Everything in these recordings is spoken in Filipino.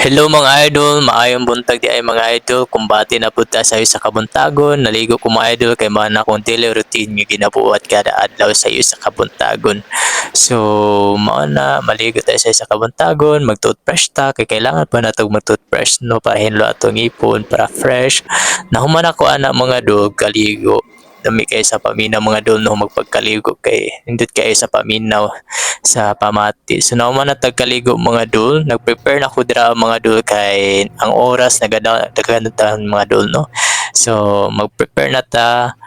Hello mga idol, maayong buntag di ay mga idol. Kumbati na punta sa iyo sa kabuntagon. Naligo ko mga idol kay man akong daily routine nga ginabuhat kada adlaw sa iyo sa kabuntagon. So, mao na maligo tayo sa iyo sa kabuntagon, mag-toothbrush ta kay kailangan pa natog mag-toothbrush no para hinlo atong ipon para fresh. Nahuman ako ana mga dog kaligo. Dami kay sa paminaw mga dol no magpagkaligo kay indot kay sa paminaw sa pamati. So naman na tagkaligo mga dul, nag-prepare na ko dira mga dul kay ang oras nagadagan mga dul no. So mag-prepare na ta.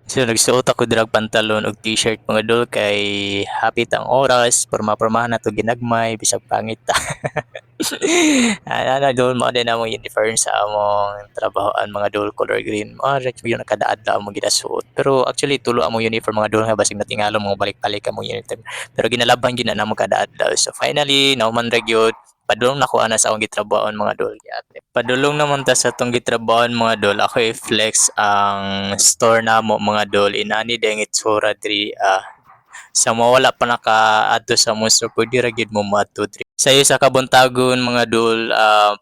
So nagsuot ako dira og pantalon ug t-shirt mga dul kay hapit ang oras, porma-pormahan na to ginagmay bisag pangit ta. Ana dol mao din among uniform sa among trabahoan mga dol color green. Yung nakadaadlaw mo ginasuot. Pero actually tulo among uniform mga dol nga basig natingalo mo balik-balik among uniform. Pero ginalaban gyud na namo kada adlaw. So finally nauman ra gyud padulong nako ana sa akong gitrabahoan mga dol ate. Padulong naman ta sa atong gitrabahoan mga dol. Ako i-flex ang store namo mga dol. Inani dengit sura diri sa mawala pa nakaadto sa monster pwede ra gyud mo moadto diri sayo sa kabuntagon mga dol.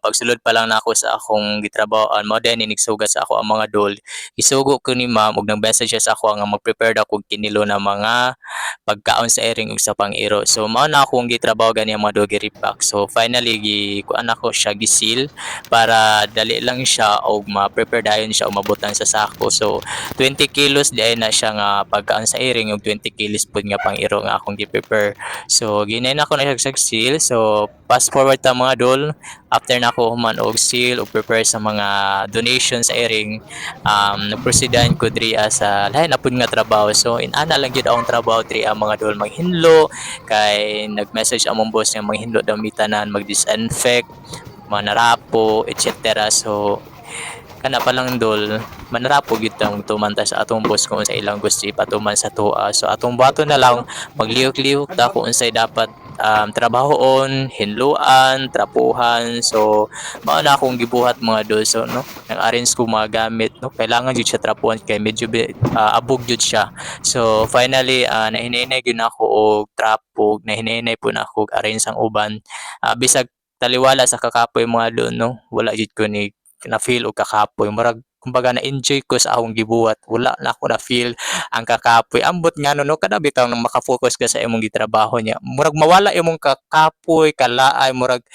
Pagsulod pa lang nako sa akong gitrabahoan mao din inigsugat sa ako ang mga dol isugo ko ni ma'am ug nag-message siya sa ako nga mag-prepare daw kog kinilo na mga pagkaon sa iring ug sa pang-iro. So mao na akong gitrabaho gani ang mga dol gi-repack. So finally kuan ako siya gisil para dali lang siya og ma-prepare dayon siya o mabutan sa sako. So 20 kilos di ay na siya nga pagkaon sa iring ug 20 kilos pud nga pang-iro nga akong gi-prepare. So ginay na ako na siya seal. So fast forward ta mga dol, after na ako human og seal ug prepare sa mga donation sa iring, nagproceedan ko diri sa lain na pud nga trabaho. So inana lang gyud akong trabaho diri mga dol maghinlo kay nag-message among boss nga maghinlo daw mi tanan mag-disinfect, manarapo, etc. So kana pa lang dol manarapo gyud ang tumanta sa atong boss kung sa ilang gusto ipatuman sa tuwa. So atong bato na lang maglihok-lihok ta kung unsay dapat trabahoon, hinluan, trapuhan. So mao na akong gibuhat mga dol. So no nang arrange ko mga gamit no kailangan gyud siya trapuhan kay medyo abog gyud siya. So finally nahinay gyud ako og trapo, nahinay po na ako og arrange ang uban. Bisag taliwala sa kakapoy mga dol no wala gyud ko ni na feel og kakapoy murag kumbaga na-enjoy ko sa akong gibuhat wala na ako na feel ang kakapoy ambot ngano no kada bitaw nang maka-focus ka sa imong gitrabaho niya murag mawala imong kakapoy kalaay murag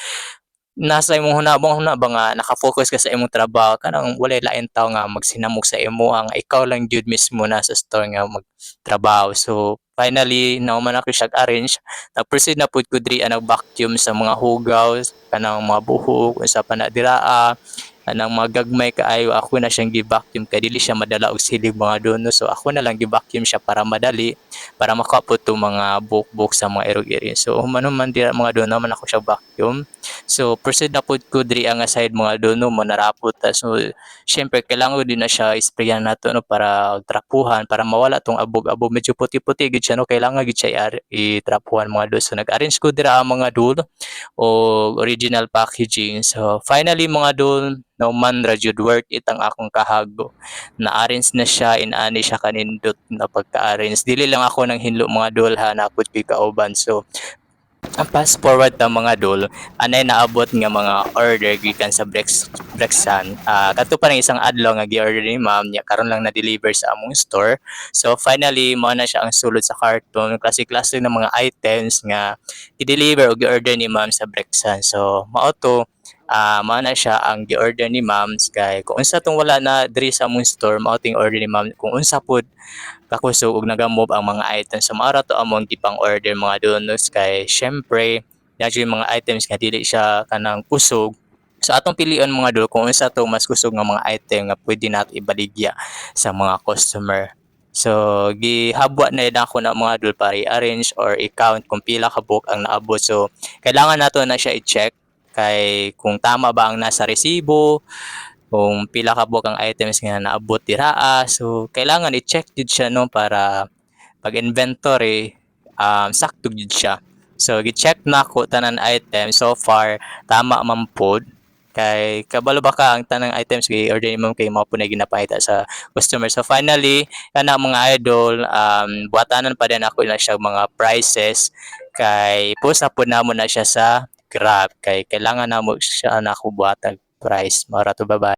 nasa imong hunabang ba nga naka-focus ka sa imong trabaho kanang walay lain tawo nga magsinamok sa imo nga ikaw lang jud mismo nasa store nga magtrabaho. So finally nauman ako siya arrange nag-proceed na pud ko diri nag-vacuum sa mga hugaw kanang mga buhok unsa pa na dira anang magagmay kaayo ako na siyang gi-vacuum kay dili siya madala og silig mga dono. So ako na lang gi-vacuum siya para madali para makaabot tong mga buhok-buhok sa mga irog-iri. So human dira mga dono man ako siya vacuum. So proceed na pud ko diri ang side mga dono manarapot ta. So syempre kailangan din na siya isprayan nato no para trapuhan para mawala tong abog-abog medyo puti-puti gid siya no kailangan gid siya i-trapuhan mga doon. So nag-arrange ko dira ang mga doon o original packaging. So finally mga dol nauman ra jud worth it ang akong kahago. Na-arrange na siya inani siya kanindot na pagka-arrange. Dili lang ako nang hinlo mga dol ha napud ko'y kauban. So ang fast forward ta mga dol, anay naabot nga mga order gikan sa Brexan. Kadto pa ng isang adlaw nga gi-order ni ma'am niya karon lang na-deliver sa among store. So finally mao na siya ang sulod sa karton, klase-klase ng mga items nga i-deliver o gi-order ni ma'am sa Brexan. So mao to mao na siya ang gi-order ni ma'am kay kung unsa tong wala na diri sa among store mao ting order ni ma'am kung unsa pod kakusog ug nagamove ang mga items sa mga to among gipang order mga donos kay syempre nadyo yung mga items nga dili siya kanang kusog. So atong pilion mga dol kung unsa to mas kusog nga mga item nga pwede nato ibaligya sa mga customer. So gihabwa na ako na mga dol para i-arrange or i-count kung pila ka book ang naabot. So kailangan nato na siya i-check kay kung tama ba ang nasa resibo kung pila ka buok ang items nga naabot diraa. So kailangan i-check jud siya no para pag inventory sakto jud siya. So gi-check na ko tanan item so far tama man pod kay kabalo ba ka ang tanang items kay order mo kay mao na ginapahita sa customer. So finally kana mga idol buhatanan pa din ako na siya mga prices kay post na po namo na siya sa Grab kay kailangan namo siya nako buhatag price. Mao ra to, bye-bye.